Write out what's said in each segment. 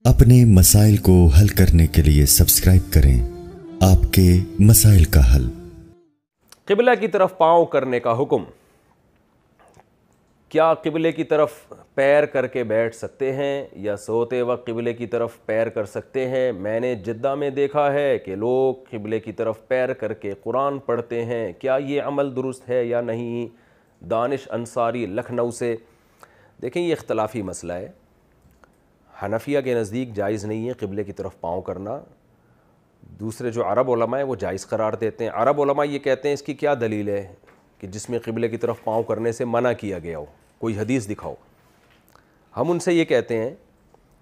अपने मसाइल को हल करने के लिए सब्सक्राइब करें आपके मसाइल का हल। क़िबला की तरफ पाँव करने का हुक्म। क्या क़िबले की तरफ पैर करके बैठ सकते हैं या सोते वक्त क़िबले की तरफ पैर कर सकते हैं? मैंने जिद्दा में देखा है कि लोग क़िबले की तरफ पैर करके कुरान पढ़ते हैं, क्या ये अमल दुरुस्त है या नहीं? दानिश अंसारी लखनऊ से। देखें, ये इख्तलाफी मसला है। हनफिया के नज़दीक जायज़ नहीं है क़िबले की तरफ पाँव करना। दूसरे जो अरब उलमा है वो जायज़ करार देते हैं। अरब उलमा ये कहते हैं इसकी क्या दलील है कि जिसमें क़िबले की तरफ पाँव करने से मना किया गया हो, कोई हदीस दिखाओ। हम उनसे ये कहते हैं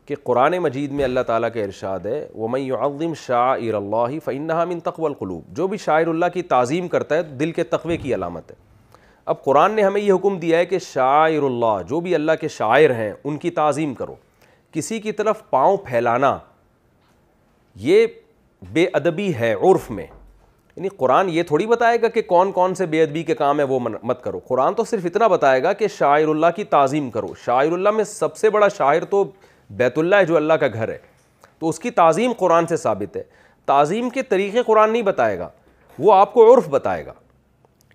कि कुरान मजीद में अल्लाह ताला का इरशाद है, वमन युअज़्ज़िम शाइरल्लाहि फ़इन्नहा मिन तक़वल क़ुलूब। जो भी शाइरुल्लाह की ताज़ीम करता है दिल के तक़वे की अलामत है। अब कुरान ने हमें ये हुक्म दिया है कि शाइरुल्लाह, जो भी अल्लाह के शायर हैं उनकी ताज़ीम करो। किसी की तरफ पाँव फैलाना ये बेअदबी है उर्फ़ में। यानी कुरान ये थोड़ी बताएगा कि कौन कौन से बेअदबी के काम है वो मत करो। कुरान तो सिर्फ इतना बताएगा कि शाइरुल्लाह की ताज़ीम करो। शाइरुल्लाह में सबसे बड़ा शायर तो बैतुल्लाह है, जो अल्लाह का घर है, तो उसकी ताज़ीम कुरान से साबित है। ताज़ीम के तरीक़े कुरान नहीं बताएगा, वो आपको उर्फ़ बताएगा।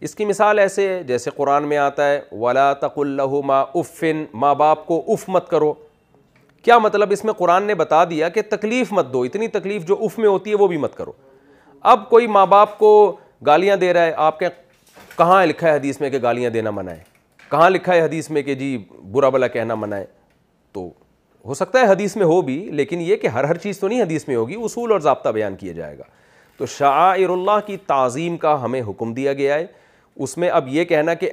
इसकी मिसाल ऐसे है जैसे कुरान में आता है, वला तक़ुल लहुमा उफ़्फ़िन, माँ बाप को उफ़ मत करो। क्या मतलब? इसमें कुरान ने बता दिया कि तकलीफ़ मत दो, इतनी तकलीफ़ जो उफ़ में होती है वो भी मत करो। अब कोई माँ बाप को गालियाँ दे रहा है, आपके कहाँ लिखा है हदीस में कि गालियाँ देना मना है? कहाँ लिखा है हदीस में कि जी बुरा भला कहना मना है? तो हो सकता है हदीस में हो भी, लेकिन ये कि हर चीज़ तो नहीं हदीस में होगी, उसूल और ज़ाब्ता बयान किया जाएगा। तो शाइरुल्लाह की ताज़ीम का हमें हुक्म दिया गया है। उसमें अब ये कहना कि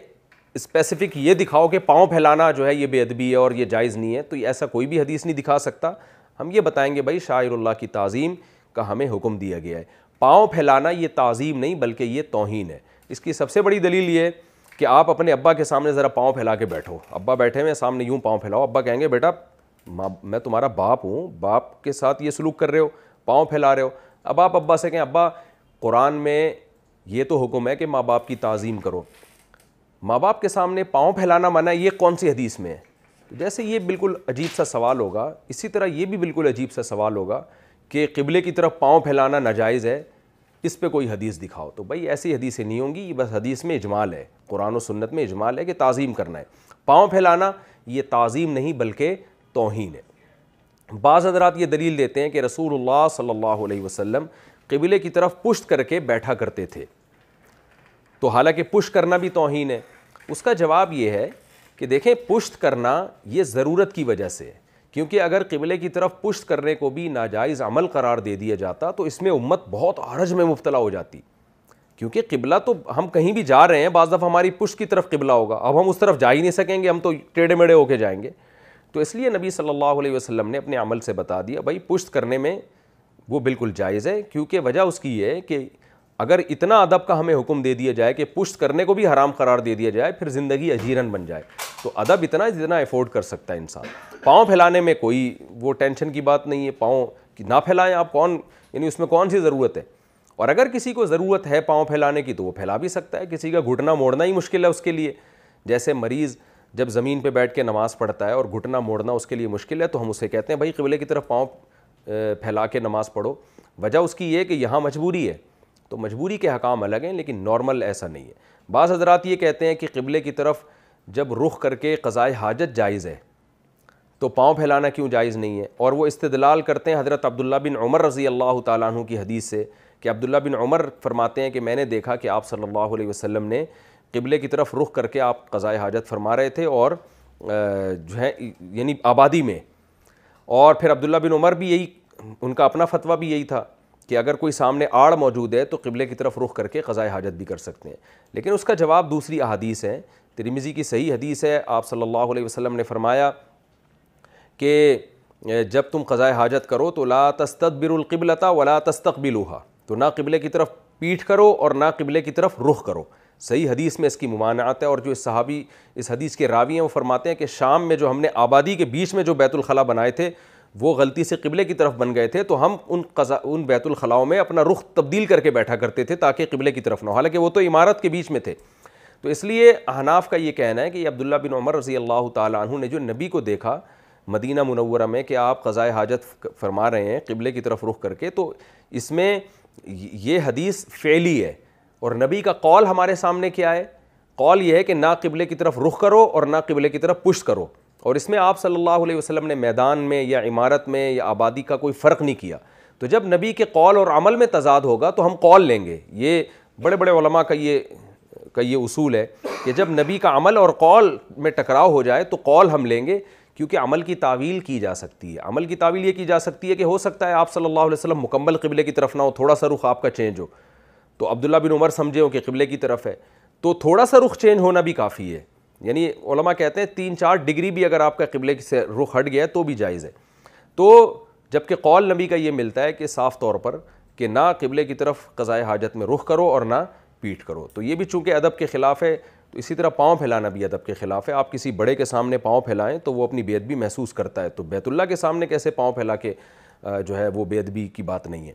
स्पेसिफिक ये दिखाओ कि पाँव फैलाना जो है ये बेअदबी है और ये जायज़ नहीं है, तो ऐसा कोई भी हदीस नहीं दिखा सकता। हम ये बताएंगे भाई शाइरुल्लाह की ताज़ीम का हमें हुक्म दिया गया है। पाँव फैलाना ये ताज़ीम नहीं बल्कि ये तौहीन है। इसकी सबसे बड़ी दलील ये है कि आप अपने अब्बा के सामने ज़रा पाँव फैला के बैठो। अब्बा बैठे हुए सामने यूँ पाँव फैलाओ, अब्बा कहेंगे बेटा मैं तुम्हारा बाप हूँ, बाप के साथ ये सलूक कर रहे हो, पाँव फैला रहे हो। अब आप अब्बा से कहें अब्बा कुरान में ये तो हुक्म है कि माँ बाप की ताज़ीम करो, माँ बाप के सामने पाँव फैलाना मना है, ये कौन सी हदीस में है? तो जैसे ये बिल्कुल अजीब सा सवाल होगा, इसी तरह ये भी बिल्कुल अजीब सा सवाल होगा कि क़िबले की तरफ पाँव फैलाना नाजायज़ है, इस पे कोई हदीस दिखाओ। तो भाई ऐसी हदीसें नहीं होंगी, ये बस हदीस में इजमाल है, कुरान और सुन्नत में इजमाल है कि ताज़ीम करना है। पाँव फैलाना ये ताज़ीम नहीं बल्कि तौहीन है। बाज़ हज़रात ये दलील देते हैं कि रसूलुल्लाह सल्लल्लाहु अलैहि वसल्लम क़िबले की तरफ पुश्त करके बैठा करते थे, तो हालांकि पुश्त करना भी तौहीन है। उसका जवाब ये है कि देखें, पुश्त करना ये ज़रूरत की वजह से है, क्योंकि अगर क़िबले की तरफ पुश्त करने को भी नाजायज़ अमल करार दे दिया जाता तो इसमें उम्मत बहुत हरज में मुब्तला हो जाती। क्योंकि क़िबला तो हम कहीं भी जा रहे हैं, बाज़ दफ़ा हमारी पुश्त की तरफ क़िबला होगा, अब हम उस तरफ जा ही नहीं सकेंगे, हम तो टेढ़े मेढ़े होके जाएंगे। तो इसलिए नबी सल्लल्लाहु अलैहि वसल्लम ने अपने अमल से बता दिया भाई पुश्त करने में वो बिल्कुल जायज़ है। क्योंकि वजह उसकी ये है कि अगर इतना अदब का हमें हुक्म दे दिया जाए कि पुश्त करने को भी हराम करार दे दिया जाए, फिर ज़िंदगी अजीरन बन जाए। तो अदब इतना जितना अफोर्ड कर सकता है इंसान। पाँव फैलाने में कोई वो टेंशन की बात नहीं है, पाँव कि ना फैलाएं आप, कौन यानी उसमें कौन सी ज़रूरत है? और अगर किसी को ज़रूरत है पाँव फैलाने की तो वो फैला भी सकता है। किसी का घुटना मोड़ना ही मुश्किल है उसके लिए, जैसे मरीज़ जब ज़मीन पर बैठ के नमाज़ पढ़ता है और घुटना मोड़ना उसके लिए मुश्किल है, तो हम उसे कहते हैं भाई क़िबले की तरफ पाँव फैला के नमाज़ पढ़ो। वजह उसकी ये कि यहाँ मजबूरी है, तो मजबूरी के हकाम अलग हैं, लेकिन नॉर्मल ऐसा नहीं है। बाज़ हज़रात ये कहते हैं कि क़िबले की तरफ जब रुख करके क़ज़ाए हाजत जायज़ है तो पाँव फैलाना क्यों जायज़ नहीं है? और वो इस्तिदलाल करते हैं हज़रत अब्दुल्ला बिन उमर रज़ी अल्लाह ताला अन्हु की हदीस से कि अब्दुल्ला बिन उमर फरमाते हैं कि मैंने देखा कि आप सल्लल्लाहु अलैहि वसल्लम ने क़िबले की तरफ रुख करके आप क़ज़ाए हाजत फरमा रहे थे, और जो है यानी आबादी में। और फिर अब्दुल्ला बिन उमर भी यही, उनका अपना फतवा भी यही था कि अगर कोई सामने आड़ मौजूद है तो क़िबले की तरफ रुख करके क़ज़ाए हाजत भी कर सकते हैं। लेकिन उसका जवाब दूसरी अहादीस है। तिरमिज़ी की सही हदीस है, आप सल्लल्लाहु अलैहि वसल्लम ने फरमाया कि जब तुम क़ज़ाए हाजत करो तो ला तस्तदबिरुल क़िबलता वला तस्तक़बिलूहा, तो ना क़िबले की तरफ पीठ करो और ना क़िबले की तरफ रुख करो। सही हदीस में इसकी मुमानअत है। और जो सहाबी इस हदीस के रावी हैं वो फरमाते हैं कि शाम में जो हमने आबादी के बीच में जो बैतुल खला बनाए थे वो गलती से क़िबले की तरफ बन गए थे, तो हम उन बैतुल खलाओं में अपना रुख तब्दील करके बैठा करते थे ताकि क़िबले की तरफ ना हो, हालांकि वो तो इमारत के बीच में थे। तो इसलिए अहनाफ का ये कहना है कि अब्दुल्ला बिन उमर रज़ी अल्लाह ताला अन्हु ने जो नबी को देखा مدینہ منورہ میں کہ آپ قضائے حاجت فرما رہے ہیں قبلے کی طرف رخ کر کے، تو اس میں یہ حدیث فعلی ہے، اور نبی کا قول ہمارے سامنے کیا ہے؟ قول یہ ہے کہ نہ قبلے کی طرف رخ کرو اور نہ قبلے کی طرف پشت کرو، اور اس میں آپ صلی اللہ علیہ وسلم نے میدان میں یا عمارت میں یا آبادی کا کوئی فرق نہیں کیا۔ تو جب نبی کے قول اور عمل میں تضاد ہوگا تو ہم قول لیں گے۔ یہ بڑے بڑے علماء کا یہ اصول ہے کہ جب نبی کا عمل اور قول میں ٹکراؤ ہو جائے تو قول ہم لیں گے، کیونکہ عمل کی تعویل کی جا سکتی ہے۔ عمل کی تعویل یہ کی جا سکتی ہے کہ ہو سکتا ہے آپ صلی اللہ علیہ وسلم مکمل قبلے کی طرف نہ ہو، تھوڑا سا رخ آپ کا چینج ہو، تو عبداللہ بن عمر سمجھے ہو کہ قبلے کی طرف ہے، تو تھوڑا سا رخ چینج ہونا بھی کافی ہے۔ یعنی علماء کہتے ہیں 3-4 ڈگری بھی اگر آپ کا قبلے سے رخ ہٹ گیا ہے تو بھی جائز ہے۔ تو جبکہ قول نبی کا یہ ملتا ہے کہ صاف طور پر کہ نہ قبلے کی طرف قضائے حاجت میں رخ کرو اور نہ پیٹ کرو، تو یہ بھی چونکہ ادب کے خلاف ہے، تو اسی طرح پاؤں پھیلانا بھی ادب کے خلاف ہے۔ آپ کسی بڑے کے سامنے پاؤں پھیلائیں تو وہ اپنی بے ادبی محسوس کرتا ہے، تو بیت اللہ کے سامنے کیسے پاؤں پھیلا کے جو ہے وہ بے ادبی کی بات نہیں ہے۔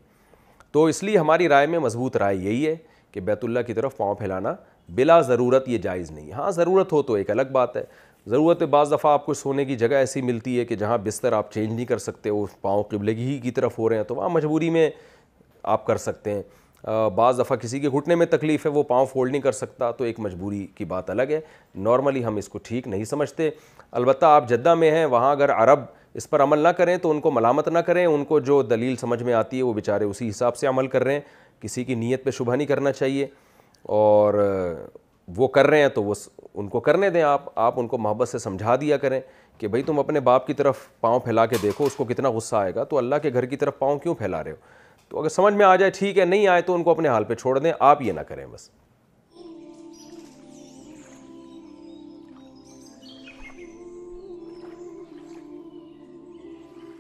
تو اس لیے ہماری رائے میں مضبوط رائے یہی ہے کہ بیت اللہ کی طرف پاؤں پھیلانا بلا ضرورت یہ جائز نہیں۔ ہاں ضرورت ہو تو ایک الگ بات ہے، ضرورت بعض دفعہ آپ کو سونے کی جگہ ایسی ملتی ہے کہ جہاں بستر آپ چینج نہیں کر سکتے، وہ پاؤں قبلے ہی کی طرف ہو رہے ہیں، تو وہاں مجبوری میں آپ کر سکتے ہیں۔ بعض دفعہ کسی کے گھٹنے میں تکلیف ہے، وہ پاؤں فولڈ نہیں کر سکتا، تو ایک مجبوری کی بات الگ ہے۔ نارملی ہم اس کو ٹھیک نہیں سمجھتے۔ البتہ آپ جدہ میں ہیں، وہاں اگر عرب اس پر عمل نہ کریں تو ان کو ملامت نہ کریں، ان کو جو دلیل سمجھ میں آتی ہے وہ بیچارے اسی حساب سے عمل کر رہے ہیں، کسی کی نیت پہ شبہ نہیں کرنا چاہیے، اور وہ کر رہے ہیں تو وہ ان کو کرنے دیں۔ آپ ان کو محبت سے سمجھا دیا کریں کہ بھئی تم اپنے باپ کی طرف پاؤں پھیلا کے دیکھو، اس کو کتنا غصہ آئے گا، تو اللہ کے گھر کی طرف پاؤں کیوں پھیلا رہے ہو؟ تو اگر سمجھ میں آ جائے ٹھیک ہے، نہیں آئے تو ان کو اپنے حال پہ چھوڑ دیں، آپ یہ نہ کریں بس۔